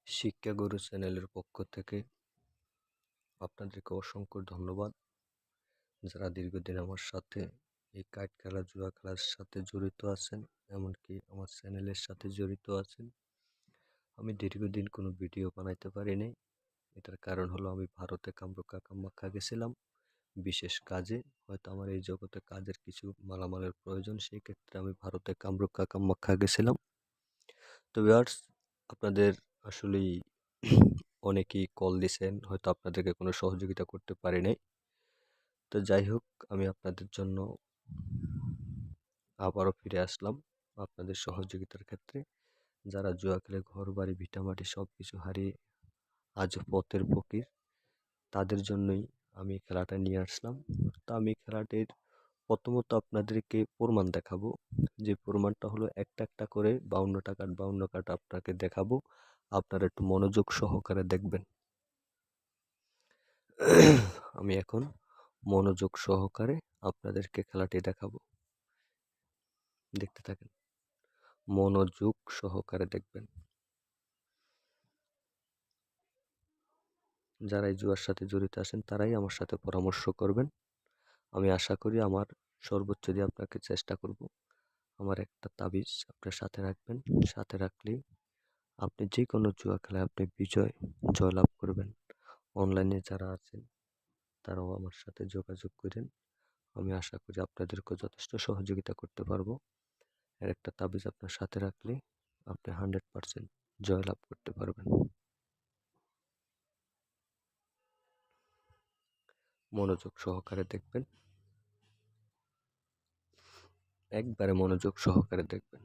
শিক্ষা গুরু চ্যানেলের পক্ষ থেকে আপনাদেরকে অসংখ্য ধন্যবাদ, যারা দীর্ঘদিন আমার সাথে এই কার্ড খেলা, জুয়া খেলার সাথে জড়িত আছেন, এমনকি আমার চ্যানেলের সাথে জড়িত আছেন। আমি দীর্ঘদিন কোনো ভিডিও বানাইতে পারিনি। এটার কারণ হলো আমি ভারতে কামরূপা কামাখ্যা গেছিলাম বিশেষ কাজে। হয়তো আমার এই জগতে কাজের কিছু মালামালের প্রয়োজন, সেই ক্ষেত্রে আমি ভারতে কামরূপা কামাখ্যা গেছিলাম। তো ভিউয়ার্স, আপনাদের আসলেই অনেকেই কল দিছেন, হয়তো আপনাদেরকে কোনো সহযোগিতা করতে পারি নাই। তো যাই হোক, আমি আপনাদের জন্য আবারও ফিরে আসলাম আপনাদের সহযোগিতার ক্ষেত্রে। যারা জুয়া খেলে ঘর বাড়ি ভিটামাটি সব কিছু হারিয়ে আজ পথের ফকির, তাদের জন্যই আমি খেলাটা নিয়ে আসলাম। তো আমি খেলাটির প্রথমত আপনাদেরকে প্রমাণ দেখাবো, যে প্রমাণটা হলো একটা একটা করে 52টা কার্ড 52 কার্ড আপনাকে দেখাবো। আপনারা একটু মনোযোগ সহকারে দেখবেন। আমি এখন মনোযোগ সহকারে আপনাদেরকে খেলাটি দেখাবো, দেখতে থাকেন, মনোযোগ সহকারে দেখবেন। যারা এই জুয়ার সাথে জড়িত আছেন তারাই আমার সাথে পরামর্শ করবেন। আমি আশা করি আমার সর্বোচ্চ দিয়ে আপনাকে চেষ্টা করব। আমার একটা তাবিজ আপনার সাথে রাখবেন, সাথে রাখলেই আপনি যে কোনো জুয়া খেলায় আপনি জয়লাভ করবেন। অনলাইনে যারা আছেন তারাও আমার সাথে যোগাযোগ করেন। আমি আশা করি আপনাদেরকে যথেষ্ট সহযোগিতা করতে পারবো। এর একটা তাবিজ আপনার সাথে রাখলে আপনি 100% জয়লাভ করতে পারবেন। মনোযোগ সহকারে দেখবেন, একবারে মনোযোগ সহকারে দেখবেন।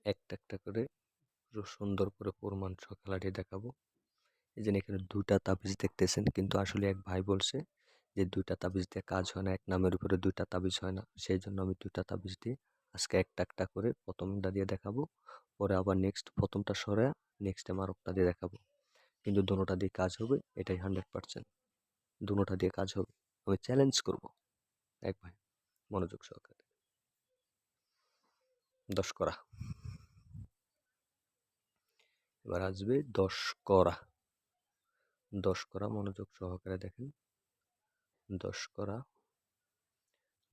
একটা একটা করে পুরো সুন্দর করে প্রমাণ সহ খেলাটি দেখাবো। এই যে এখানে দুইটা তাবিজ দেখতেছেন, কিন্তু আসলে এক ভাই বলছে যে দুইটা তাবিজ দিয়ে কাজ হয় না, এক নামের উপরে দুইটা তাবিজ হয় না। সেই জন্য আমি দুইটা তাবিজ দিয়ে আজকে একটা একটা করে প্রথমটা দিয়ে দেখাবো, পরে আবার নেক্সট প্রথমটা সরে নেক্সট টাইম আরেকটা দিয়ে দেখাবো। কিন্তু দুটোটা দিয়ে কাজ হবে, এটাই 100%। দুটোটা দিয়ে কাজ হবে, আমি চ্যালেঞ্জ করব। এক ভাই মনোযোগ সহকারে 10 করা, এবার আসবে 10 করা। 10 করা, মনোযোগ সহকারে দেখেন। 10 করা,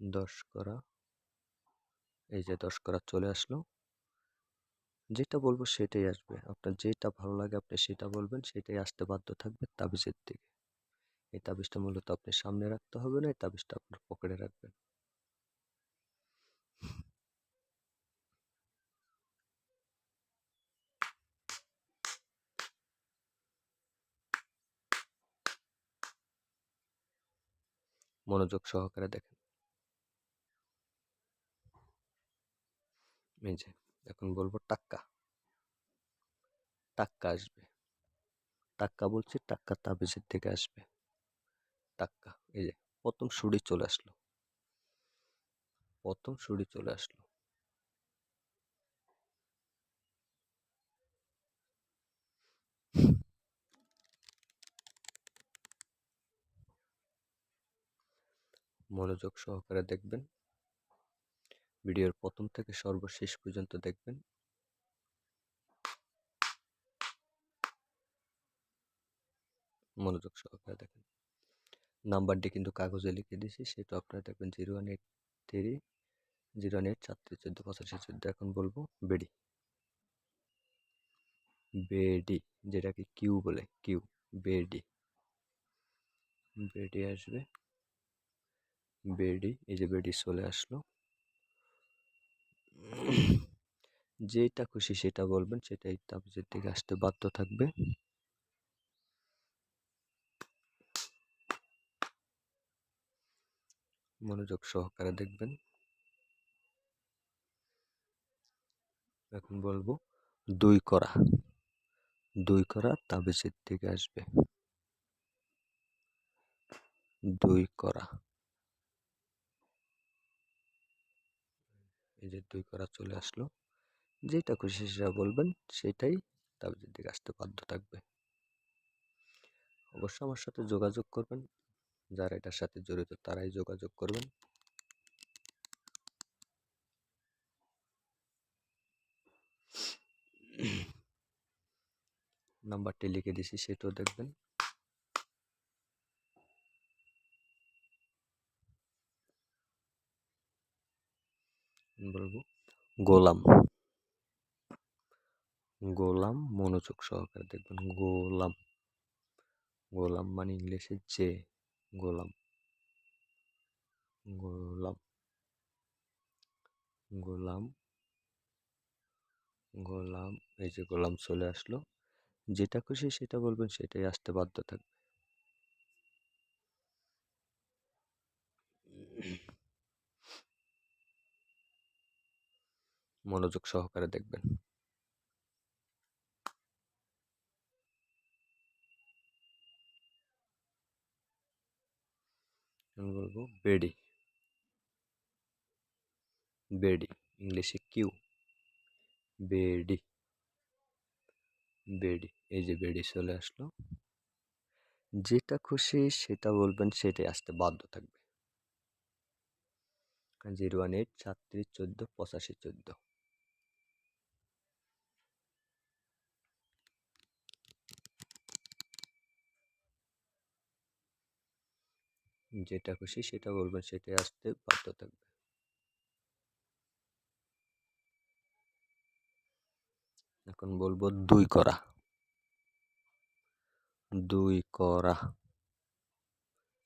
10 করা, এই যে 10 করা চলে আসলো। যেটা বলবো সেটাই আসবে, আপনার যেটা ভালো লাগে আপনি সেটা বলবেন, সেটাই আসতে বাধ্য থাকবে তাবিজের দিকে। এই তাবিজটা মূলত আপনি সামনে রাখতে হবে না, এই তাবিজটা আপনার পকেটে রাখবেন। মনোযোগ সহকারে দেখেন। এই যে এখন বলবো টাক্কা, টাক্কা আসবে। টাক্কা বলছি, টাক্কা তাবিজের দিকে আসবে। টাক্কা, এই যে প্রথম সুড়ি চলে আসলো, প্রথম সুড়ি চলে আসলো। মনোযোগ সহকারে দেখবেন, ভিডিওর প্রথম থেকে সর্বশেষ পর্যন্ত দেখবেন। মনোযোগ সহকারে দেখেন। নাম্বারটি কিন্তু কাগজে লিখে দিয়েছি, সেটা আপনারা দেখবেন 0183 01 43 14 85 14। এখন বলবো বেডি, বেডি, যেটাকে কিউ বলে, কিউ, বেডি। বেডি আসবে, বেডি, এই যে বেডি চলে আসলো। যেটা খুশি সেটা বলবেন, সেটাই তাবিজের দিকে আসতে বাধ্য থাকবে। মনোযোগ সহকারে দেখবেন। এখন বলবো 2 করা, 2 করা তাবিজের দিকে আসবে। 2 করা, এই যে 2 করা চলে আসলো। যেটা খুশি সেটা বলবেন, সেটাই তাবিজের দিকে আসতে বাধ্য থাকবে। অবশ্যই আমার সাথে যোগাযোগ করবেন। যারা এটার সাথে জড়িত তারাই যোগাযোগ করবেন। নাম্বারটি লিখে দিছি, সেটাও দেখবেন। বলবো গোলাম, গোলাম মনোযোগ সহকারে দেখবেন। গোলাম, গোলাম মানে ইংলিশে যে, গোলাম, গোলাম, গোলাম, গোলাম। এই যে গোলাম চলে আসলো। যেটা খুশি সেটা বলবেন, সেটাই আসতে বাধ্য থাকবে। মনোযোগ সহকারে দেখবেন। আমি বলবো বেডি, বেডি, ইংলিশে কিউ, বেডি, বেডি। এই যে বেডি চলে আসলো। যেটা খুশি সেটা বলবেন, সেটাই আসতে বাধ্য থাকবে। 018 37 14 85 14। যেটা খুশি সেটা বলবেন, সেটাই আসতে বাধ্য থাকবে। এখন বলবো 2 করা, 2 করা।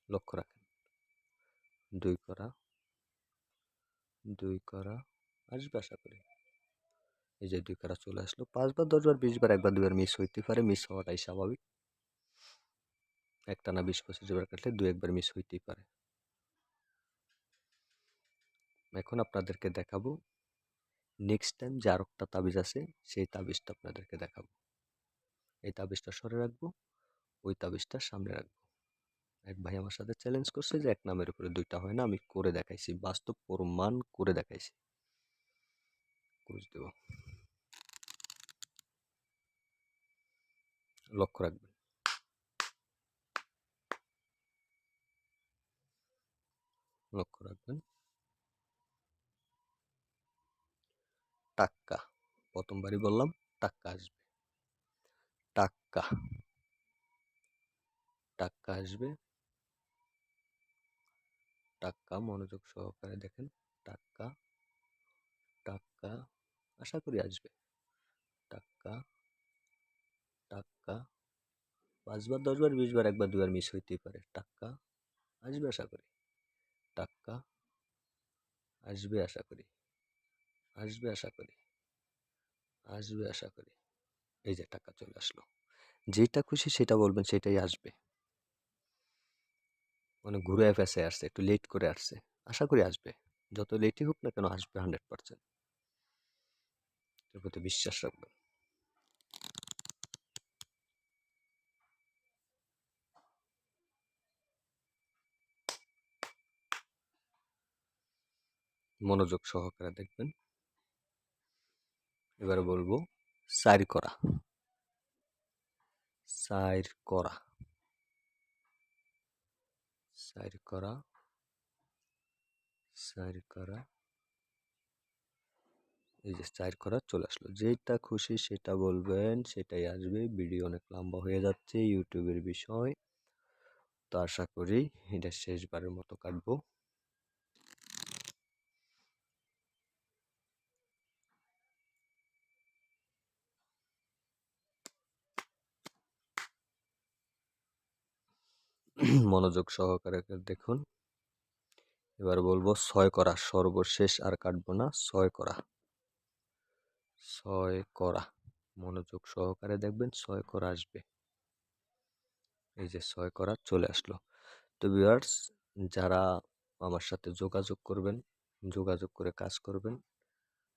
লক্ষ্য রাখেন, 2 করা, 2 করা আসবে আশা করি। এই যে 2 করা চলে আসলো। 5 বার 10 বার 20 বার 1 বার 2 বার মিস হইতে পারে, মিস হওয়াটাই স্বাভাবিক। একটানা 20-25 বার কাটলে 2-1 বার মিস হইতেই পারে। এখন আপনাদেরকে দেখাবো নেক্সট টাইম যে আরেকটা তাবিজ আছে, সেই তাবিজটা আপনাদেরকে দেখাবো। এই তাবিজটা সরে রাখবো, ওই তাবিজটা সামনে রাখবো। এক ভাই আমার সাথে চ্যালেঞ্জ করছে যে এক নামের উপরে 2টা হয় না, আমি করে দেখাইছি, বাস্তব প্রমাণ করে দেখাইছি। ক্রুজ দেব, লক্ষ্য রাখবেন। লক্ষ্য রাখবেন। টাক্কা, প্রথমবারই বললাম টাক্কা আসবে। টাক্কা, টাক্কা আসবে। টাক্কা, মনোযোগ সহকারে দেখেন। টাক্কা, টাক্কা, আশা করি আসবে। টাক্কা, টাক্কা। 5 বার 10 বার 20 বার 1 বার 2 বার মিস হইতেই পারে। টাক্কা আসবে আশা করি। টাক্কা আসবে আশা করি। আসবে আশা করি। আসবে আশা করি। এই যে টাকা চলে আসলো। যেটা খুশি সেটা বলবেন, সেটাই আসবে। মানে ঘুরে ফেঁসে আসছে, একটু লেট করে আসছে, আশা করি আসবে। যত লেটই হোক না কেন আসবে 100%। এর প্রতি বিশ্বাস রাখবেন। মনোযোগ সহকারে দেখবেন। এবারে বলবো সাইর করা, সাইর করা, সাইর করা, সাইর করা। এই যে সাইর করা চলে আসলো। যেটা খুশি সেটা বলবেন, সেটাই আসবে। ভিডিও অনেক লম্বা হয়ে যাচ্ছে, ইউটিউবের বিষয়, তো আশা করি এটা শেষবারের মতো কাটবো। মনোযোগ সহকারে দেখুন। এবার বলবো 6 করা, সর্বশেষ আর কাটবো না। 6 করা, 6 করা। মনোযোগ সহকারে দেখবেন, 6 করা আসবে। এই যে 6 করা চলে আসলো। তো ভিউয়ার্স, যারা আমার সাথে যোগাযোগ করবেন, যোগাযোগ করে কাজ করবেন,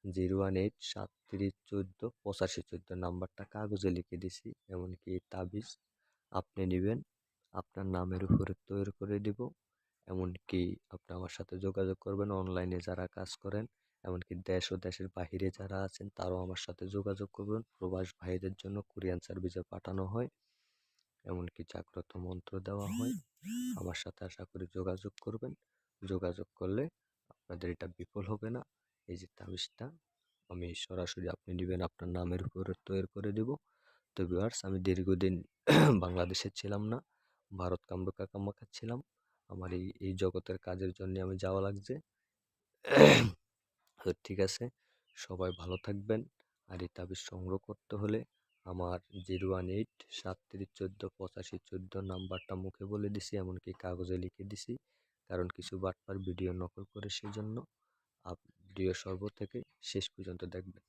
018 37 14 85 14 নাম্বারটা কাগজে লিখে দিছি। এমনকি তাবিজ আপনি নেবেন, আপনার নামের উপরে তৈরি করে দিব। এমনকি আপনি আমার সাথে যোগাযোগ করবেন, অনলাইনে যারা কাজ করেন এমনকি দেশ ও দেশের বাহিরে যারা আছেন তারাও আমার সাথে যোগাযোগ করবেন। প্রবাস ভাইদের জন্য কুরিয়ান সার্ভিসে পাঠানো হয়, এমনকি জাগ্রত মন্ত্র দেওয়া হয়। আমার সাথে আশা করি যোগাযোগ করবেন। যোগাযোগ করলে আপনাদের এটা বিফল হবে না। এই যে তাবিজটা আমি সরাসরি আপনি নেবেন, আপনার নামের উপরে তৈরি করে দেব। তো ভিউয়ার্স, আমি দীর্ঘদিন বাংলাদেশে ছিলাম না, ভারত কামরুকা ছিলাম। আমার এই জগতের কাজের জন্য আমি যাওয়া লাগছে। তো ঠিক আছে, সবাই ভালো থাকবেন। আর এই তাবিজ সংগ্রহ করতে হলে আমার 018 37 14 85 14 নাম্বারটা মুখে বলে দিছি, এমনকি কাগজে লিখে দিছি, কারণ কিছু বাটপার ভিডিও নকল করে, সেজন্য ভিডিও সর্ব থেকে শেষ পর্যন্ত দেখবেন।